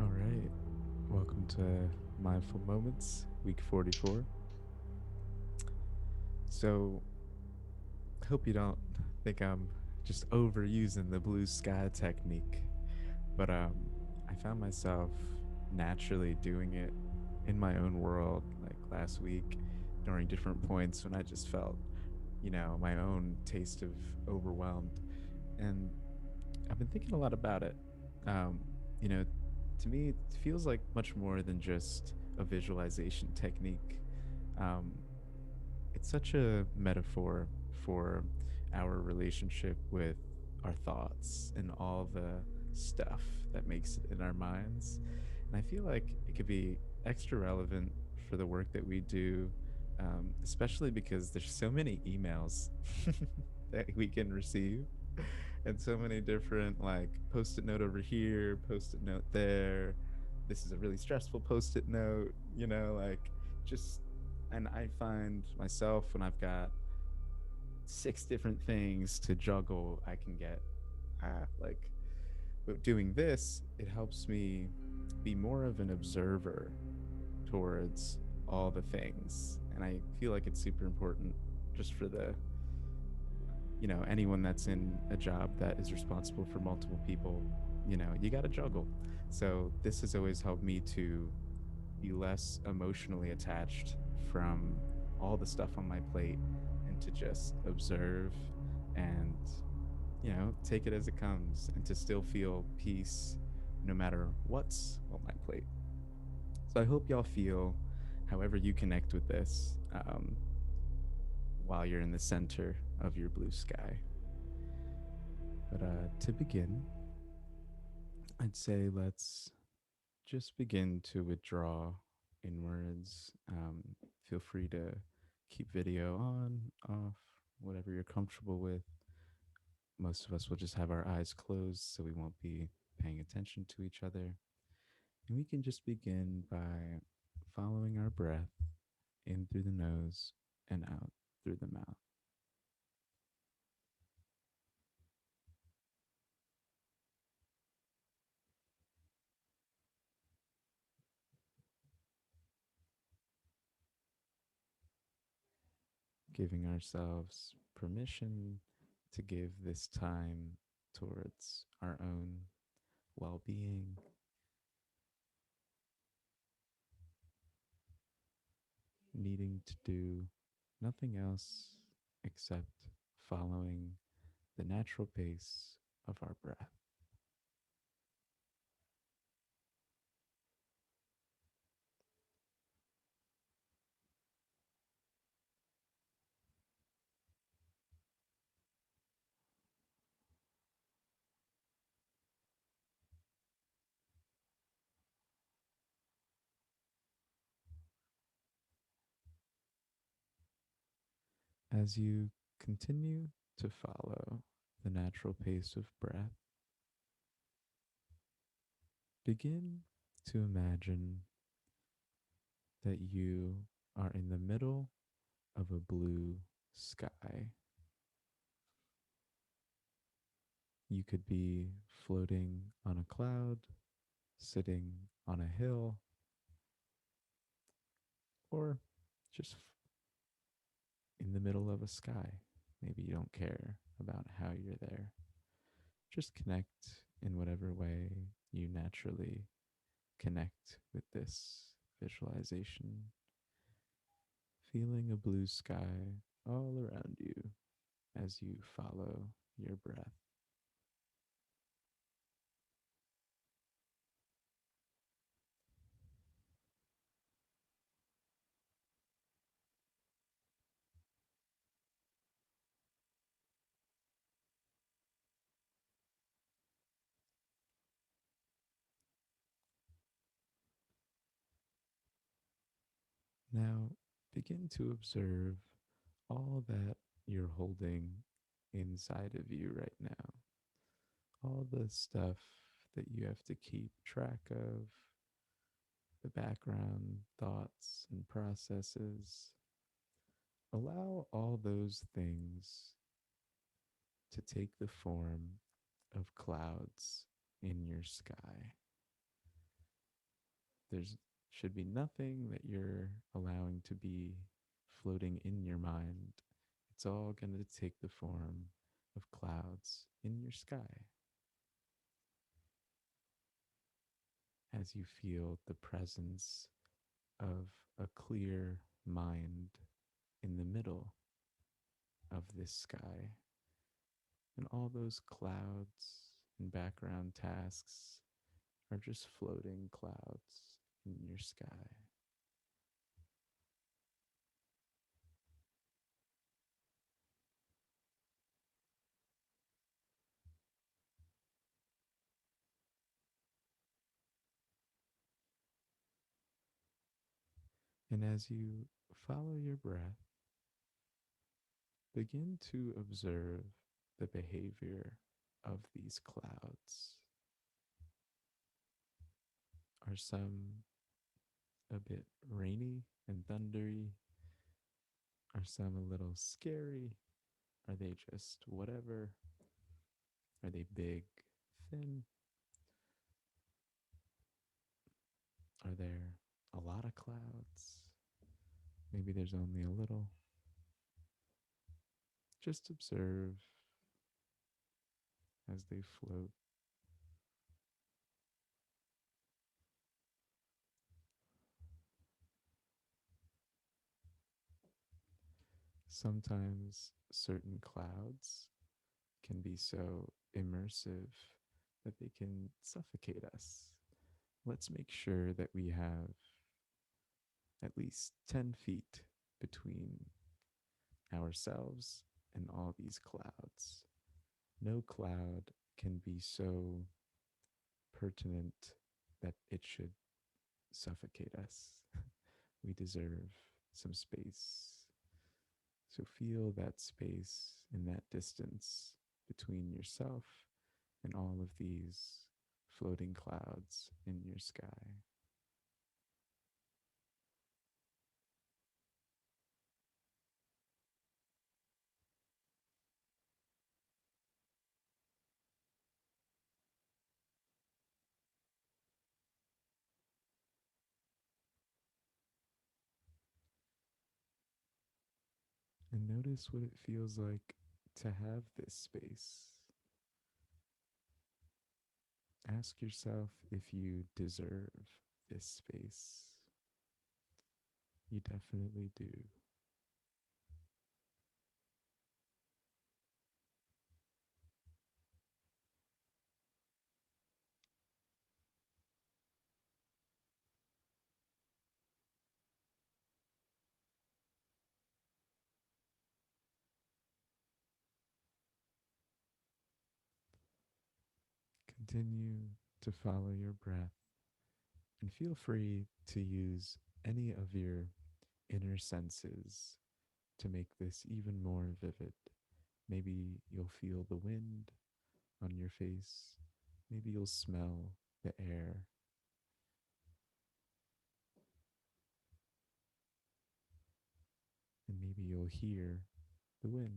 All right. Welcome to Mindful Moments, week 44. So, I hope you don't think I'm just overusing the blue sky technique, but I found myself naturally doing it in my own world like last week during different points when I just felt, my own taste of overwhelmed. And I've been thinking a lot about it. Um, you know, to me, it feels like much more than just a visualization technique. Um, it's such a metaphor for our relationship with our thoughts and all the stuff that makes it in our minds. And I feel like it could be extra relevant for the work that we do, especially because there's so many emails that we can receive and so many different like post-it note over here, post-it note there. This is a really stressful post-it note, like just and I find myself when I've got six different things to juggle, I can get like but doing this, it helps me be more of an observer towards all the things. And I feel like it's super important just for the anyone that's in a job that is responsible for multiple people, you got to juggle. So this has always helped me to be less emotionally attached from all the stuff on my plate and to just observe and take it as it comes and to still feel peace no matter what's on my plate. So I hope y'all feel however you connect with this, while you're in the center of your blue sky. But to begin, I'd say let's just begin to withdraw inwards. Feel free to keep video on, off, whatever you're comfortable with. Most of us will just have our eyes closed so we won't be paying attention to each other. And we can just begin by following our breath in through the nose and out through the mouth. Giving ourselves permission to give this time towards our own well being, needing to do nothing else except following the natural pace of our breath. As you continue to follow the natural pace of breath, begin to imagine that you are in the middle of a blue sky. You could be floating on a cloud, sitting on a hill, or just in the middle of a sky. Maybe you don't care about how you're there. Just connect in whatever way you naturally connect with this visualization, feeling a blue sky all around you as you follow your breath. Now, begin to observe all that you're holding inside of you right now, all the stuff that you have to keep track of, the background thoughts and processes. Allow all those things to take the form of clouds in your sky. There's should be nothing that you're allowing to be floating in your mind. It's all going to take the form of clouds in your sky as you feel the presence of a clear mind in the middle of this sky. And all those clouds and background tasks are just floating clouds in your sky. And as you follow your breath, begin to observe the behavior of these clouds. Are some a bit rainy and thundery? Are some a little scary? Are they just whatever? Are they big, thin? Are there a lot of clouds? Maybe there's only a little. Just observe as they float. Sometimes certain clouds can be so immersive that they can suffocate us. Let's make sure that we have at least 10 feet between ourselves and all these clouds. No cloud can be so pertinent that it should suffocate us. We deserve some space. So feel that space and that distance between yourself and all of these floating clouds in your sky. And notice what it feels like to have this space. Ask yourself if you deserve this space. You definitely do. Continue to follow your breath and feel free to use any of your inner senses to make this even more vivid. Maybe you'll feel the wind on your face. Maybe you'll smell the air. And maybe you'll hear the wind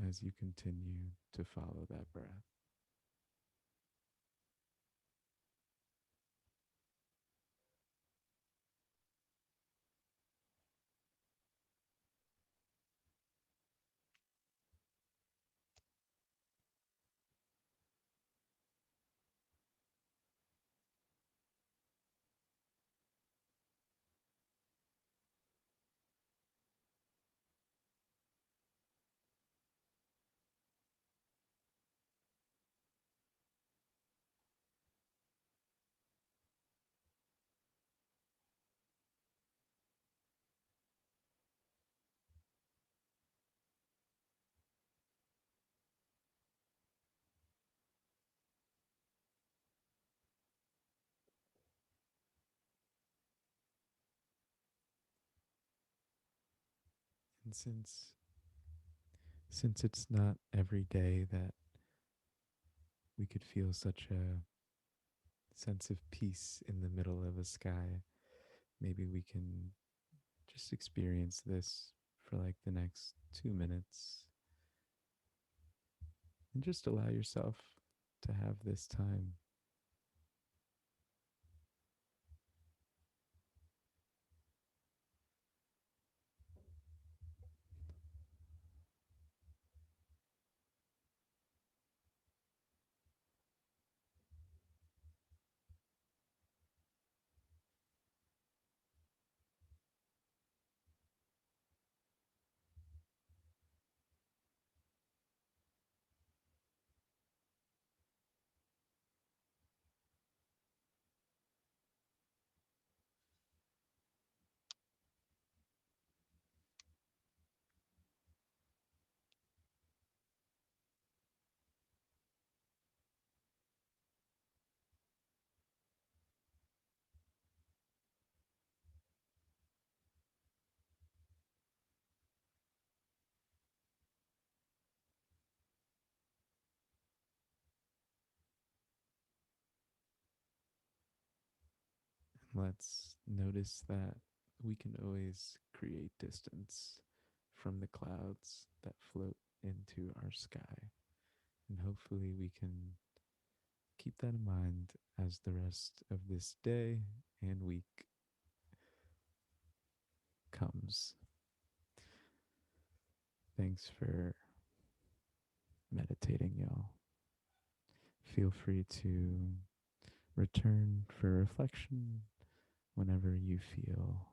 as you continue to follow that breath. And since it's not every day that we could feel such a sense of peace in the middle of a sky, maybe we can just experience this for like the next 2 minutes. and just allow yourself to have this time. Let's notice that we can always create distance from the clouds that float into our sky. And hopefully, we can keep that in mind as the rest of this day and week comes. Thanks for meditating, y'all. Feel free to return for reflection whenever you feel